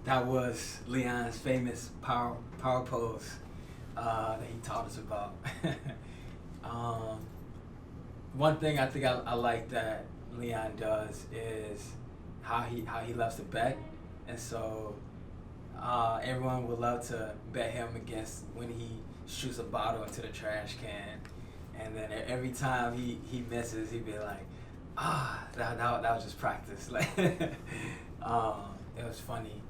That was Leon's famous power pose that he taught us about. um, One thing I think I like that Leon does is how he loves to bet, and so everyone would love to bet him against when he shoots a bottle into the trash can, and then every time he misses, he'd be like, that was just practice. Like, it was funny.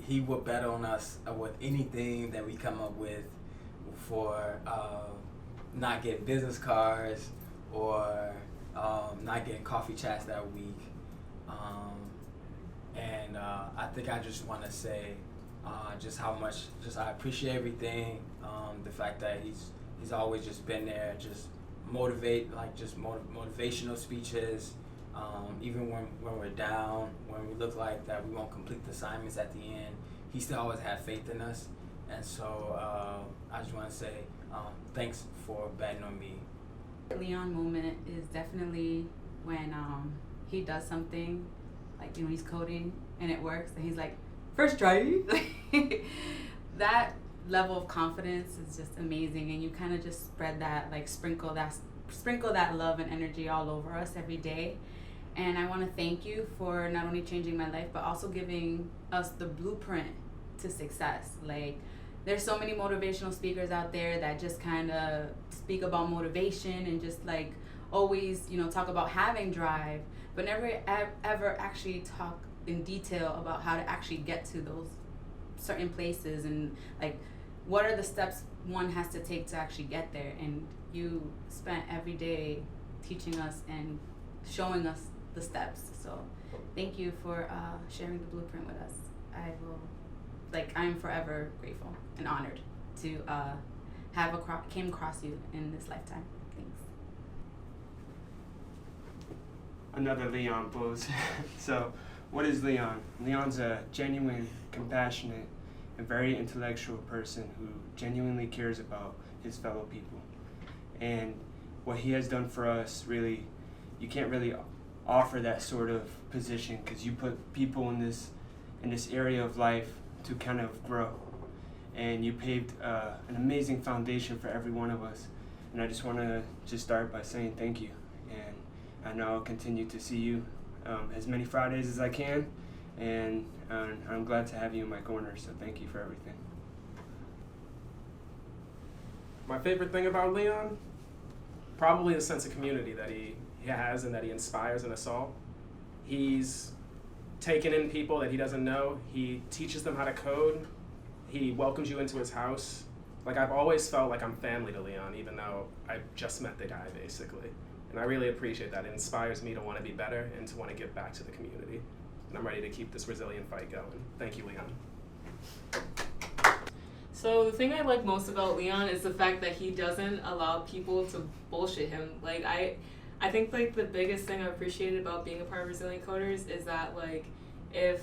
He would bet on us with anything that we come up with for not getting business cards or not getting coffee chats that week. And I think I just want to say just how much I appreciate everything. The fact that he's always just been there, just motivational speeches. Even when we're down, when we look like that we won't complete the assignments at the end, he still always had faith in us. And so I just want to say thanks for betting on me. Leon moment is definitely when he does something, like, you know, he's coding and it works and he's like, first try. That level of confidence is just amazing, and you kind of just spread that, like, sprinkle that love and energy all over us every day. And I want to thank you for not only changing my life, but also giving us the blueprint to success. Like, there's so many motivational speakers out there that just kind of speak about motivation and just, like, always, you know, talk about having drive, but never ever actually talk in detail about how to actually get to those certain places, and, like, what are the steps one has to take to actually get there. And you spent every day teaching us and showing us the steps. So thank you for sharing the blueprint with us. I'm forever grateful and honored to came across you in this lifetime. Thanks. Another Leon pose. So, what is Leon? Leon's a genuine, compassionate, and very intellectual person who genuinely cares about his fellow people. And what he has done for us, really, you can't really offer that sort of position because you put people in this area of life to kind of grow. And you paved an amazing foundation for every one of us. And I just want to start by saying thank you. And I know I'll continue to see you as many Fridays as I can. And I'm glad to have you in my corner, so thank you for everything. My favorite thing about Leon, probably the sense of community that he has and that he inspires in us all. He's taken in people that he doesn't know. He teaches them how to code. He welcomes you into his house. Like, I've always felt like I'm family to Leon, even though I just met the guy, basically. And I really appreciate that. It inspires me to want to be better and to want to give back to the community. And I'm ready to keep this resilient fight going. Thank you, Leon. So the thing I like most about Leon is the fact that he doesn't allow people to bullshit him. Like, I think, like, the biggest thing I appreciated about being a part of Resilient Coders is that, like, is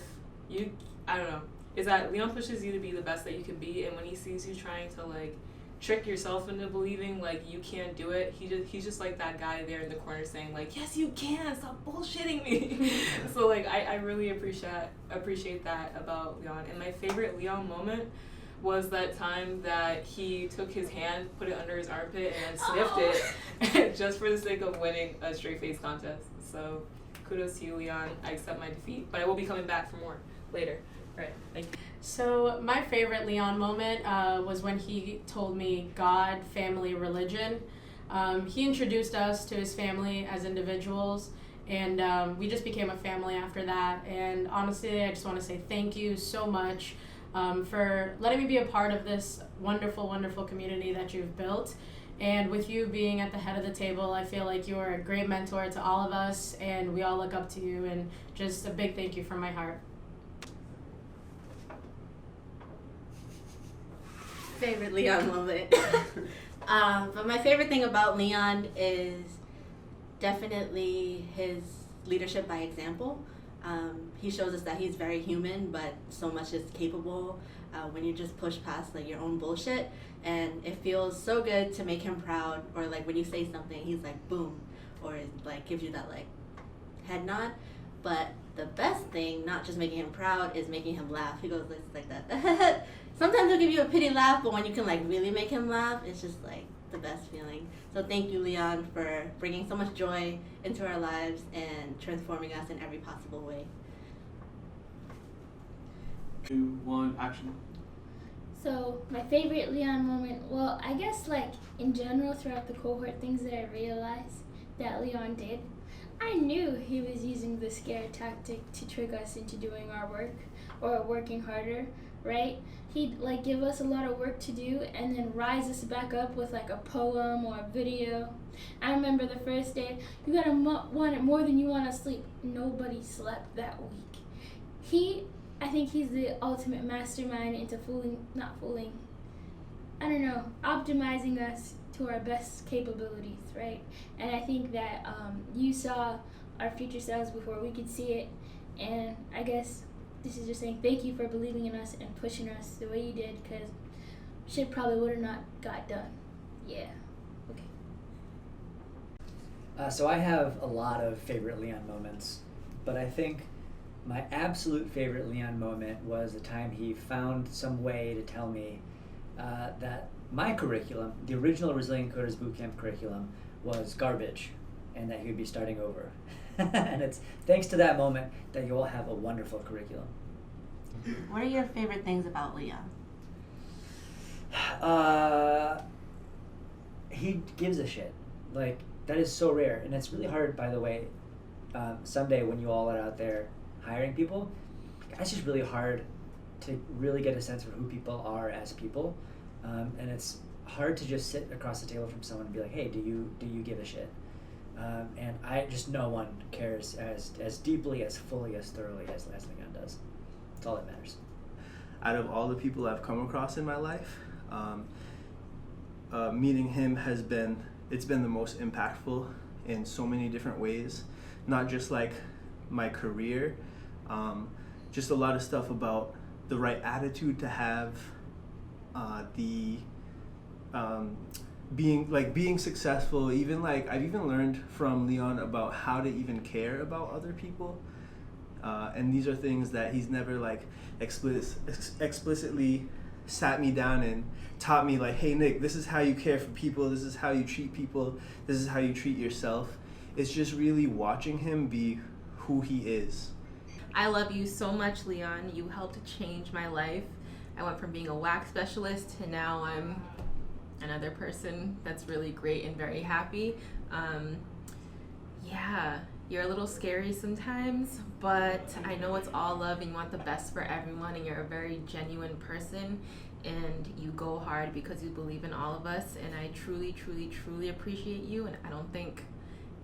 that Leon pushes you to be the best that you can be, and when he sees you trying to, like, trick yourself into believing, like, you can't do it, he's just like that guy there in the corner saying, like, yes, you can, stop bullshitting me. So, like, I really appreciate that about Leon. And my favorite Leon moment was that time that he took his hand, put it under his armpit, and sniffed it just for the sake of winning a straight face contest. So kudos to you, Leon. I accept my defeat, but I will be coming back for more later. All right, thank you. So my favorite Leon moment was when he told me God, family, religion. He introduced us to his family as individuals, and we just became a family after that. And honestly, I just want to say thank you so much for letting me be a part of this wonderful, wonderful community that you've built. And with you being at the head of the table, I feel like you're a great mentor to all of us, and we all look up to you, and just a big thank you from my heart. Favorite Leon moment. But my favorite thing about Leon is definitely his leadership by example. He shows us that he's very human, but so much is capable when you just push past, like, your own bullshit. And it feels so good to make him proud, or, like, when you say something, he's like, boom, or, like, gives you that, like, head nod. But the best thing, not just making him proud, is making him laugh. He goes like that. Sometimes he'll give you a pity laugh, but when you can like really make him laugh, it's just like the best feeling. So thank you, Leon, for bringing so much joy into our lives and transforming us in every possible way. 2, 1, action. So my favorite Leon moment, well, I guess like in general throughout the cohort, things that I realized that Leon did, I knew he was using the scare tactic to trick us into doing our work or working harder, right? He'd like give us a lot of work to do and then rise us back up with like a poem or a video. I remember the first day, you gotta want it more than you want to sleep. Nobody slept that week. I think he's the ultimate mastermind into optimizing us to our best capabilities, right? And I think that you saw our future selves before we could see it. And I guess this is just saying thank you for believing in us and pushing us the way you did, because shit probably would have not got done. Yeah. Okay. So I have a lot of favorite Leon moments, but I think my absolute favorite Leon moment was the time he found some way to tell me that my curriculum, the original Resilient Coders Bootcamp curriculum, was garbage and that he would be starting over. And it's thanks to that moment that you all have a wonderful curriculum. What are your favorite things about Leon? He gives a shit. Like, that is so rare. And it's really hard, by the way, someday when you all are out there hiring people, it's just really hard to really get a sense of who people are as people. And it's hard to just sit across the table from someone and be like, hey, do you give a shit? And no one cares as deeply, as fully, as thoroughly as Leon does. That's all that matters. Out of all the people I've come across in my life, meeting him it's been the most impactful in so many different ways. Not just like my career, just a lot of stuff about the right attitude to have, being successful. Even like I've even learned from Leon about how to even care about other people, and these are things that he's never like explicitly sat me down and taught me, like, hey Nick, this is how you care for people, this is how you treat people, this is how you treat yourself. It's just really watching him be who he is. I love you so much, Leon. You helped change my life. I went from being a wax specialist to now I'm another person that's really great and very happy. Yeah, you're a little scary sometimes, but I know it's all love and you want the best for everyone, and you're a very genuine person, and you go hard because you believe in all of us, and I truly, truly, truly appreciate you, and I don't think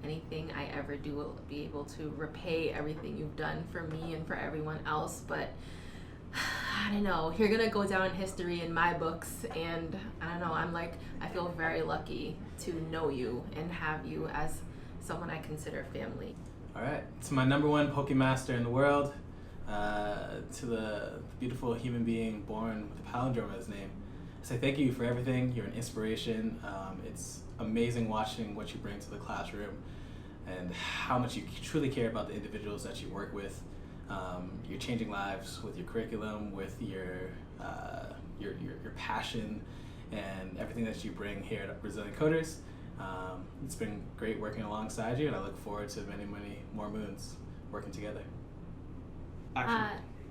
anything I ever do will be able to repay everything you've done for me and for everyone else, but I don't know, you're gonna go down in history in my books, and I don't know, I feel very lucky to know you and have you as someone I consider family. Alright, to my number one Pokemaster in the world, to the beautiful human being born with a palindrome in his name, I say thank you for everything. You're an inspiration. It's amazing watching what you bring to the classroom and how much you truly care about the individuals that you work with. You're changing lives with your curriculum, with your passion, and everything that you bring here at Resilient Coders. It's been great working alongside you, and I look forward to many, many more moons working together.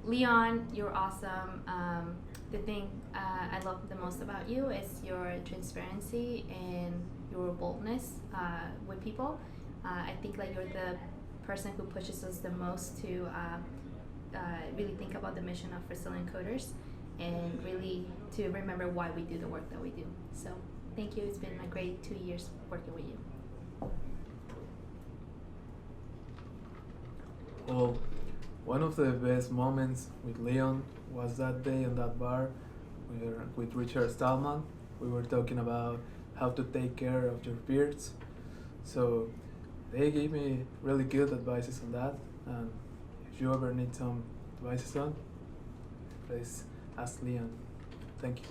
Leon, you're awesome. The thing I love the most about you is your transparency and your boldness with people. I think like you're the person who pushes us the most to really think about the mission of Resilient Coders and really to remember why we do the work that we do. So thank you. It's been a great 2 years working with you. Well, one of the best moments with Leon was that day in that bar with Richard Stallman. We were talking about how to take care of your peers. So they gave me really good advices on that. And if you ever need some advices on, please ask Leon. Thank you.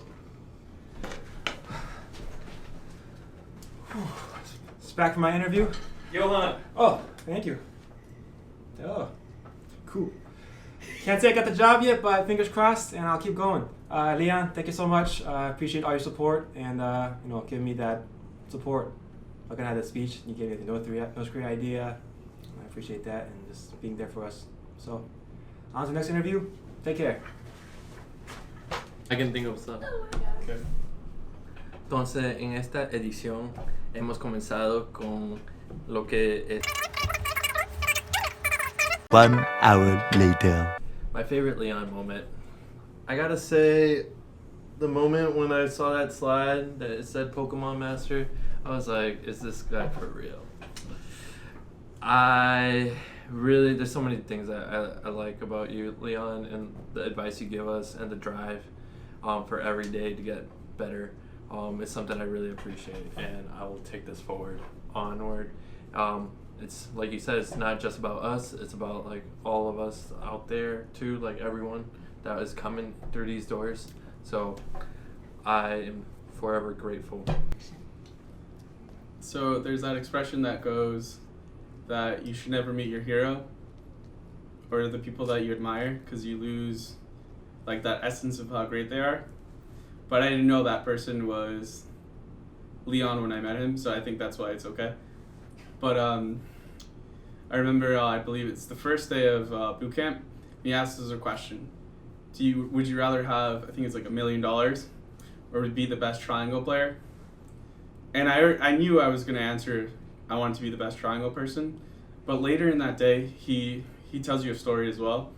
It's back from my interview. Johan! Oh, thank you. Oh, Cool. Can't say I got the job yet, but fingers crossed, and I'll keep going. Leon, thank you so much. I appreciate all your support and giving me that support. Looking at the speech, you gave me the North Korea idea. I appreciate that and just being there for us. So, on to the next interview. Take care. I can think of stuff. Okay. Entonces, en esta edición hemos comenzado con lo que es 1 hour later. my favorite Leon moment. I gotta say, the moment when I saw that slide that it said Pokemon Master, I was like, is this guy for real? There's so many things that I like about you, Leon, and the advice you give us and the drive for every day to get better. It's something I really appreciate, and I will take this onward. It's like you said, it's not just about us, it's about like all of us out there too, like everyone that is coming through these doors. So I am forever grateful. So there's that expression that goes that you should never meet your hero or the people that you admire, because you lose like that essence of how great they are. But I didn't know that person was Leon when I met him, so I think that's why it's okay. But I remember, I believe it's the first day of boot camp, he asked us a question. Would you rather have, I think it's like $1 million, or be the best triangle player? And I knew I was going to answer, I wanted to be the best triangle person. But later in that day, he tells you a story as well,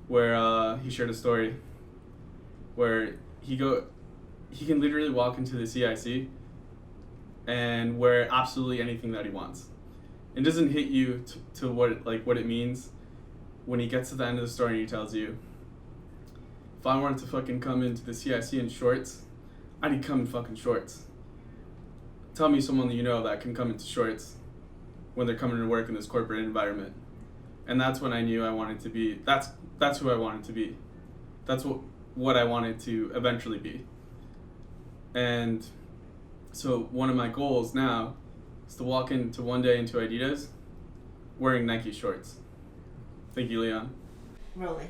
where he shared a story where he can literally walk into the CIC and wear absolutely anything that he wants. It doesn't hit you to what it means when he gets to the end of the story and he tells you, if I wanted to fucking come into the CIC in shorts, I'd come in fucking shorts. Tell me someone that you know that can come into shorts when they're coming to work in this corporate environment. And that's when I knew I wanted to be, that's who I wanted to be. That's what I wanted to eventually be. And so one of my goals now is to walk into one day into Adidas wearing Nike shorts. Thank you, Leon. Rolling.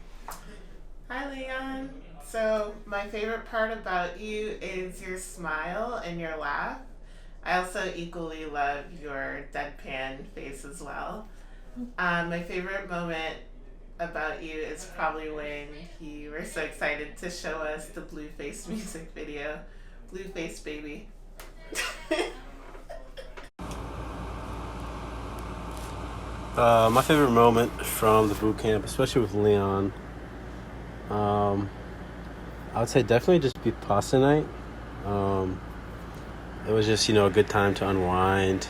Hi, Leon. So my favorite part about you is your smile and your laugh. I also equally love your deadpan face as well. My favorite moment about you is probably when you were so excited to show us the Blueface music video. Blueface baby. My favorite moment from the boot camp, especially with Leon, I would say definitely just be pasta night. It was just, a good time to unwind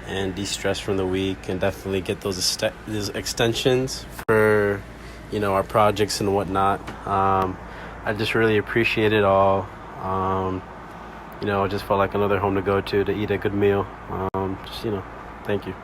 and de-stress from the week, and definitely get those extensions for, our projects and whatnot. I just really appreciate it all. It just felt like another home to go to eat a good meal. Thank you.